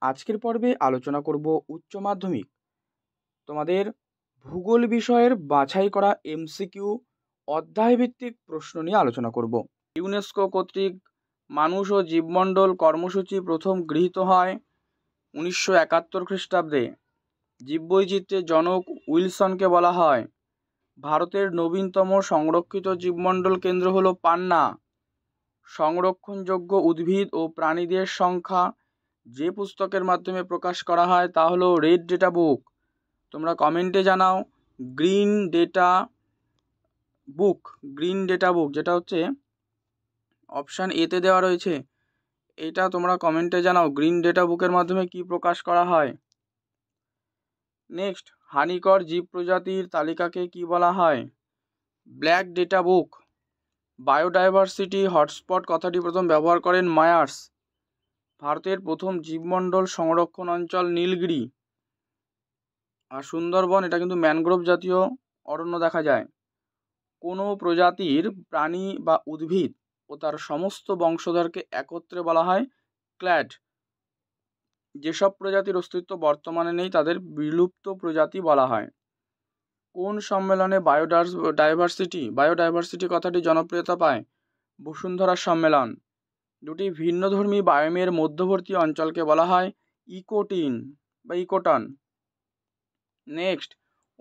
আজকের পর্বে আলোচনা করব উচ্চ মাধ্যমিক তোমাদের ভূগোল বিষয়ের বাছাই করা এমসিকিউ অধ্যায়ভিত্তিক প্রশ্ন নিয়ে আলোচনা করব। ইউনেস্কো কর্তৃক মানুষ ও জীবমণ্ডল কর্মসূচি প্রথম গৃহীত হয় 1971 খ্রিস্টাব্দে। জীববৈচিত্র্যের জনক উইলসনকে বলা হয়। ভারতের নবীনতম সংরক্ষিত জীবমণ্ডল কেন্দ্র হল পান্না। সংরক্ষণযোগ্য উদ্ভিদ ও প্রাণীদের সংখ্যা যে পুস্তকের মাধ্যমে প্রকাশ করা হয় তা হলো রেড ডেটা বুক। তোমরা কমেন্টে জানাও গ্রিন ডেটা বুক যেটা হচ্ছে অপশান এতে দেওয়া রয়েছে, এটা তোমরা কমেন্টে জানাও গ্রিন ডেটা বুকের মাধ্যমে কি প্রকাশ করা হয়। নেক্সট, হানিকর জীব প্রজাতির তালিকাকে কি বলা হয়? Black data book. Biodiversity hotspot কথাটি প্রথম ব্যবহার করেন মায়ার্স। ভারতের প্রথম জীবমণ্ডল সংরক্ষণ অঞ্চল নীলগিরি। আর সুন্দরবন, এটা কিন্তু ম্যানগ্রোভ জাতীয় অরণ্য দেখা যায়। কোনো প্রজাতির প্রাণী বা উদ্ভিদ ও তার সমস্ত বংশধরকে একত্রে বলা হয় ক্ল্যাড। যেসব প্রজাতির অস্তিত্ব বর্তমানে নেই তাদের বিলুপ্ত প্রজাতি বলা হয়। কোন সম্মেলনে বায়োডাইভার্সিটি কথাটি জনপ্রিয়তা পায়? বসুন্ধরা সম্মেলন। দুটি ভিন্নধর্মী বায়োমের মধ্যবর্তী অঞ্চলকে বলা হয় ইকোটন। নেক্সট,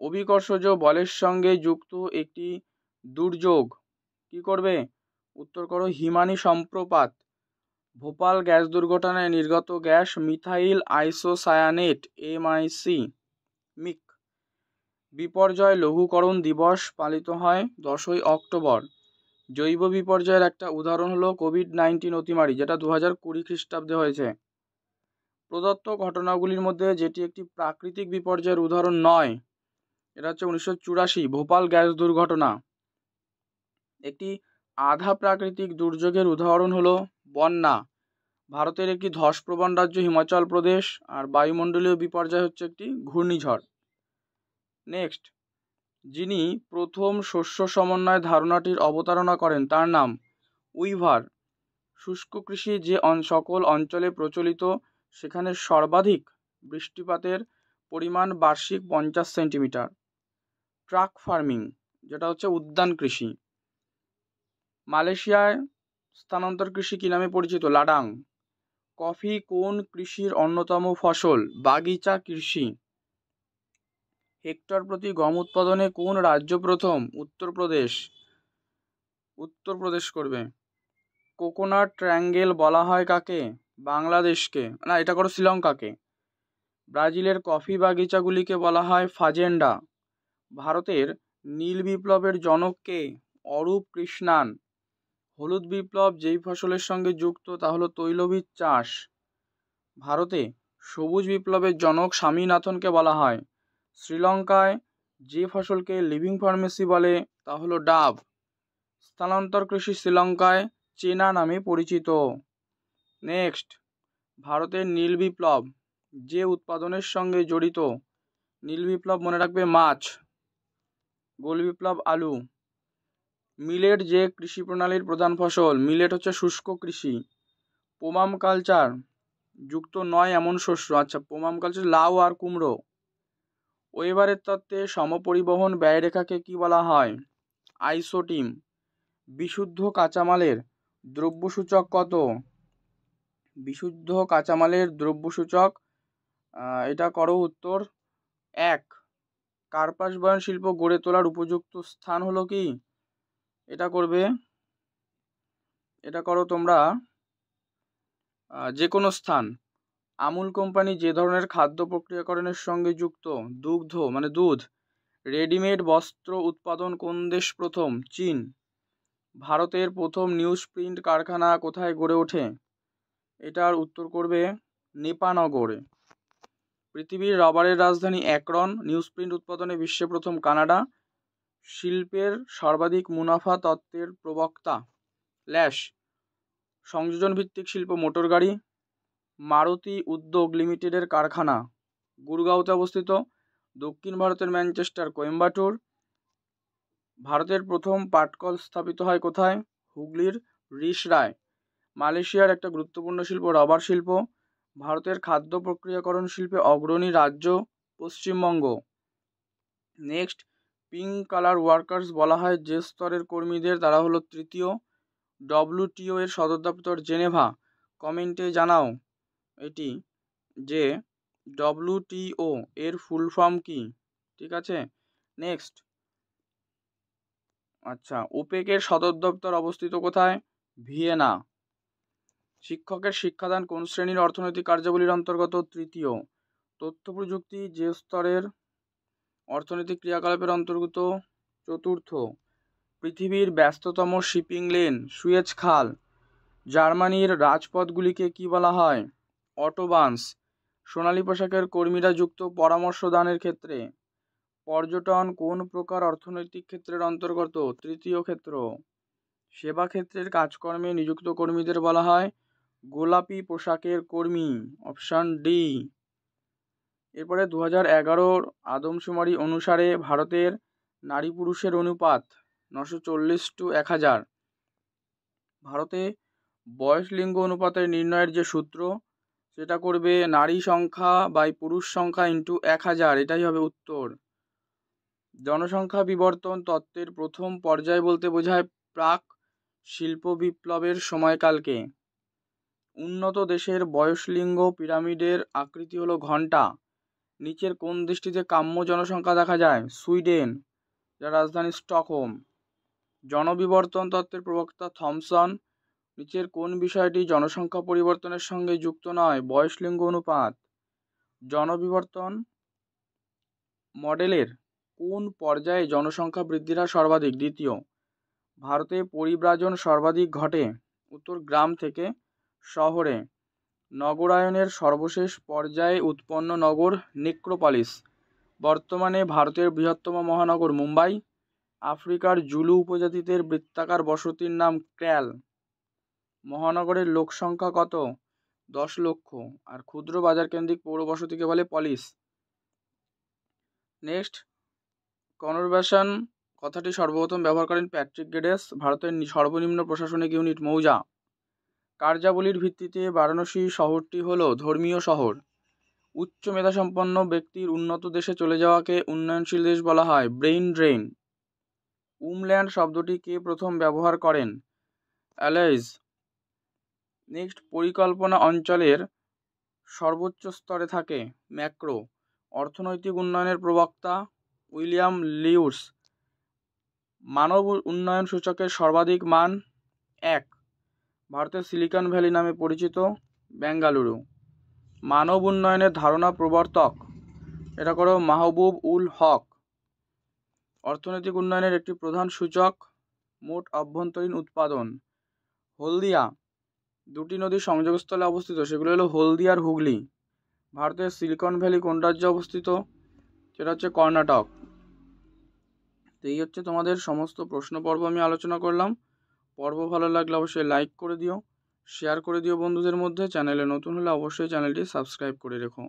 অভিকর্ষজ বলের সঙ্গে যুক্ত একটি দুর্যোগ কি করবে? উত্তর করো হিমানি সম্প্রপাত। ভোপাল গ্যাস দুর্ঘটনায় নির্গত গ্যাস মিথাইল আইসোসায়ানেট মিক। বিপর্যয় লঘুকরণ দিবস পালিত হয় 10ই অক্টোবর। জৈব বিপর্যয়ের একটা উদাহরণ হলো কোভিড-19 অতিমারি, যেটা 2020 খ্রিস্টাব্দে হয়েছে। প্রদত্ত ঘটনাগুলির মধ্যে যেটি একটি প্রাকৃতিক বিপর্যয়ের উদাহরণ নয়, এটা হচ্ছে 1984 ভোপাল গ্যাস দুর্ঘটনা। একটি আধা প্রাকৃতিক দুর্যোগের উদাহরণ হলো বন্যা। ভারতের একটি ধসপ্রবণ রাজ্য হিমাচল প্রদেশ, আর বায়ুমণ্ডলীয় বিপর্যয় হচ্ছে একটি ঘূর্ণিঝড়। নেক্সট, যিনি প্রথম শস্য সমন্বয় ধারণাটির অবতারণা করেন তার নাম উইভার। শুষ্ক কৃষি যে সকল অঞ্চলে প্রচলিত সেখানে সর্বাধিক বৃষ্টিপাতের পরিমাণ বার্ষিক 50 সেন্টিমিটার। ট্রাক ফার্মিং, যেটা হচ্ছে উদ্যান কৃষি। মালয়েশিয়ায় স্থানান্তর কৃষি কি নামে পরিচিত? লাডাং। কফি কোন কৃষির অন্যতম ফসল? বাগিচা কৃষি। হেক্টর প্রতি গম উৎপাদনে কোন রাজ্য প্রথম? উত্তরপ্রদেশ করবে। কোকোনাট ট্রায়াঙ্গেল বলা হয় কাকে? বাংলাদেশকে, না এটা করো শ্রীলঙ্কাকে। ব্রাজিলের কফি বাগিচাগুলিকে বলা হয় ফাজেন্ডা। ভারতের নীল বিপ্লবের জনক কে? অরূপ কৃষ্ণান। হলুদ বিপ্লব যেই ফসলের সঙ্গে যুক্ত তা হলো তৈলবীজ চাষ। ভারতে সবুজ বিপ্লবের জনক স্বামীনাথনকে বলা হয়। শ্রীলঙ্কায় যে ফসলকে লিভিং ফার্মেসি বলে তা হলো ডাব। স্থানান্তর কৃষি শ্রীলঙ্কায় চেনা নামে পরিচিত। নেক্সট, ভারতের নীল বিপ্লব যে উৎপাদনের সঙ্গে জড়িত? নীল বিপ্লব মনে রাখবে মাছ। গোল বিপ্লব আলু। মিলেট যে কৃষি প্রণালীর প্রধান ফসল? মিলেট হচ্ছে শুষ্ক কৃষি। পোমাম কালচার যুক্ত নয় এমন শস্য? আচ্ছা, পোমাম কালচার লাউ আর কুমড়ো। ওয়েবারের তত্ত্বে সমপরিবহন ব্যয়রেখাকে কি বলা হয়? আইসোটিম। বিশুদ্ধ কাঁচামালের দ্রব্যসূচক কত? বিশুদ্ধ কাঁচামালের দ্রব্যসূচক এটা করো উত্তর 1। কার্পাস বয়ন শিল্প গড়ে তোলার উপযুক্ত স্থান হলো কি? এটা করো তোমরা যে কোনো স্থান। আমুল কোম্পানি যে ধরনের খাদ্য প্রক্রিয়াকরণের সঙ্গে যুক্ত? দুগ্ধ মানে দুধ। রেডিমেড বস্ত্র উৎপাদন কোন দেশ প্রথম? চীন। ভারতের প্রথম নিউজ প্রিন্ট কারখানা কোথায় গড়ে ওঠে? এটার উত্তর করবে নেপানগরে। পৃথিবীর রবারের রাজধানী অ্যাক্রন। নিউজ প্রিন্ট উৎপাদনে বিশ্বে প্রথম কানাডা। শিল্পের সর্বাধিক মুনাফা তত্ত্বের প্রবক্তা ল্যাশ। সংযোজন ভিত্তিক শিল্প মোটর গাড়ি। মারুতি উদ্যোগ লিমিটেডের কারখানা গুরগাঁওতে অবস্থিত। দক্ষিণ ভারতের ম্যানচেস্টার কোয়েম্বাটুর। ভারতের প্রথম পাটকল স্থাপিত হয় কোথায়? হুগলির রিষড়ায়। মালয়েশিয়ার একটা গুরুত্বপূর্ণ শিল্প রবার শিল্প। ভারতের খাদ্য প্রক্রিয়াকরণ শিল্পে অগ্রণী রাজ্য Paschimbanga. Next, pink colour workers বলা হয় যে স্তরের কর্মীদের, তারা হলো তৃতীয়। WTO এর সদর দপ্তর জেনেভা। কমেন্টে জানাও এটি যে WTO এর ফুল ফর্ম কি, ঠিক আছে। নেক্সট, আচ্ছা, ওপেকের সদর দপ্তর অবস্থিত কোথায়? ভিয়েনা। শিক্ষকের শিক্ষাদান কোন শ্রেণীর অর্থনৈতিক কার্যাবলীর অন্তর্গত? তৃতীয়। তথ্য প্রযুক্তি যে স্তরের অর্থনৈতিক ক্রিয়াকলাপের অন্তর্গত? চতুর্থ। পৃথিবীর ব্যস্ততম শিপিং লেন সুয়েজ খাল। জার্মানির রাজপথগুলিকে কি বলা হয়? অটোবানস। সোনালী পোশাকের কর্মীরা যুক্ত পরামর্শ দানের ক্ষেত্রে। পর্যটন কোন প্রকার অর্থনৈতিক ক্ষেত্রের অন্তর্গত? তৃতীয় ক্ষেত্র। সেবা ক্ষেত্রের কাজকর্মে নিযুক্ত কর্মীদের বলা হয় গোলাপি পোশাকের কর্মী, অপশান ডি। এরপরে 2011 আদমশুমারি অনুসারে ভারতের নারী পুরুষের অনুপাত 940:1000। ভারতে বয়স লিঙ্গ অনুপাতের নির্ণয়ের যে সূত্র, সেটা করবে নারী সংখ্যা বাই পুরুষ সংখ্যা ইন্টু 1000, এটাই হবে উত্তর। জনসংখ্যা বিবর্তন তত্ত্বের প্রথম পর্যায় বলতে বোঝায় প্রাক শিল্প বিপ্লবের সময়কালকে। উন্নত দেশের বয়সলিঙ্গ পিরামিডের আকৃতি হলো ঘণ্টা। নিচের কোন দেশটিতে কাম্য জনসংখ্যা দেখা যায়? সুইডেন, যার রাজধানী স্টকহোম। জনবিবর্তন তত্ত্বের প্রবক্তা থমসন। নিচের কোন বিষয়টি জনসংখ্যা পরিবর্তনের সঙ্গে যুক্ত নয়? বয়সলিঙ্গ অনুপাত। জনবিবর্তন মডেলের কোন পর্যায়ে জনসংখ্যা বৃদ্ধির হার সর্বাধিক? দ্বিতীয়। ভারতে পরিব্রাজন সর্বাধিক ঘটে? উত্তর, গ্রাম থেকে শহরে। নগরায়নের সর্বশেষ পর্যায়ে উৎপন্ন নগর নেক্রোপলিস। বর্তমানে ভারতের বৃহত্তম মহানগর মুম্বাই। আফ্রিকার জুলু উপজাতিদের বৃত্তাকার বসতির নাম ক্র্যাল। মহানগরের লোকসংখ্যা কত? 10 লক্ষ। আর ক্ষুদ্র বাজারকেন্দ্রিক পৌর বসতিকে বলে পলিস। নেক্সট, কনভারসেশন কথাটি সর্বপ্রথম ব্যবহার করেন প্যাট্রিক গেডেস। ভারতের সর্বনিম্ন প্রশাসনিক ইউনিট মৌজা। কার্যাবলীর ভিত্তিতে বারাণসী শহরটি হলো ধর্মীয় শহর। উচ্চ মেধাসম্পন্ন ব্যক্তির উন্নত দেশে চলে যাওয়াকে উন্নয়নশীল দেশ বলা হয় ব্রেইন ড্রেন। উমল্যান্ড শব্দটি কে প্রথম ব্যবহার করেন? অ্যালাইজ। নেক্সট, পরিকল্পনা অঞ্চলের সর্বোচ্চ স্তরে থাকে ম্যাক্রো। অর্থনৈতিক উন্নয়নের প্রবক্তা উইলিয়াম লিউস। মানব উন্নয়ন সূচকের সর্বাধিক মান 1। ভারতের সিলিকন ভ্যালি নামে পরিচিত বেঙ্গালুরু। মানব উন্নয়নের ধারণা প্রবর্তক, এটা করো মাহবুব উল হক। অর্থনৈতিক উন্নয়নের একটি প্রধান সূচক মোট অভ্যন্তরীণ উৎপাদন। হলদিয়া দুটি নদীর সংযোগস্থলে অবস্থিত, সেগুলো হলো হলদিয়া আর হুগলি। ভারতের সিলিকন ভ্যালি কোন রাজ্যে অবস্থিত? সেটা হচ্ছে কর্ণাটক। তো এই হচ্ছে তোমাদের সমস্ত প্রশ্ন পর্ব আমি আলোচনা করলাম। পর্ব ভালো লাগলে অবশ্যই লাইক করে দিও, শেয়ার করে দিও বন্ধুদের মধ্যে। চ্যানেলে নতুন হলে অবশ্যই চ্যানেলটি সাবস্ক্রাইব করে রেখো।